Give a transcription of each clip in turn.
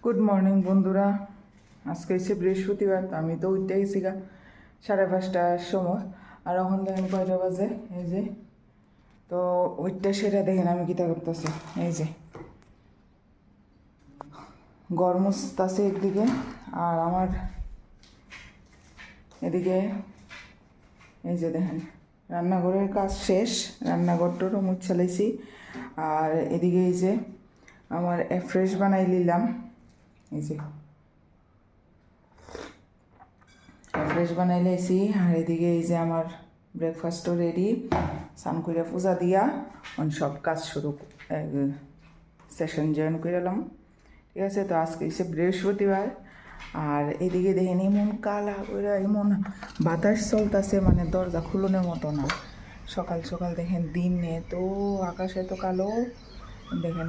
Good morning বন্ধুরা। আজকে হচ্ছে বৃহস্পতিবার, তো আমি তো উঠতে গেছি গা 5:30টার সময়। আর এখন দেখেন কয়টা বাজে, এই যে তো ওইটা সেটা দেখেন আমি কীটা করতেছি। এই যে গরম আছে একদিকে, আর আমার এদিকে এই যে দেখেন রান্নাঘরের কাজ শেষ, রান্নাঘরটারও মুছে লাইছি। আর এদিকে এই যে আমার ফ্রেশ বানাই নিলাম, এই যে ফ্রেশ বানাই লাইছি। আর এদিকে এই যে আমার ব্রেকফাস্টও রেডি, স্নান করে পূজা দিয়া সব কাজ শুরু সেশন জয়েন করে এলাম। ঠিক আছে, তো আজকে হচ্ছে বৃহস্পতিবার। আর এদিকে দেখেন এমন কালা করে এমন বাতাস চলতেছে, মানে দরজা খুলনের মতো না। সকাল সকাল দেখেন দিনে তো আকাশ এত কালো, দেখেন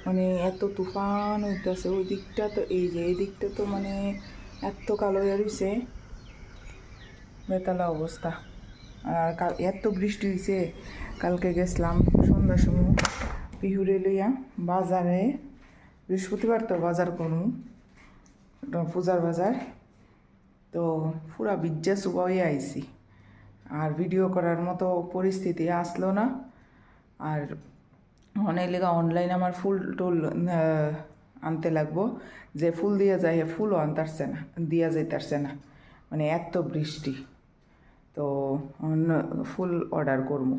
মানে এত তুফান হইতেছে। ওই দিকটা তো এই যে এই দিকটা তো মানে এত কালো হয়ে রয়েছে, বেতালা অবস্থা। আর এত বৃষ্টি হয়েছে, কালকে গেছিলাম সন্ধ্যার সময় পিহুরে লইয়া বাজারে, বৃহস্পতিবার তো বাজার করুন, পূজার বাজার। তো পুরা বিজ্জা সুবা হয়ে আইছি, আর ভিডিও করার মতো পরিস্থিতি আসলো না। আর অনেক লেগা অনলাইন আমার ফুল টুল আনতে লাগবো, যে ফুল দিয়া যায় ফুলও আনতারছে না, দিয়া যাইতারছে না, মানে এত বৃষ্টি। তো ফুল অর্ডার করবো।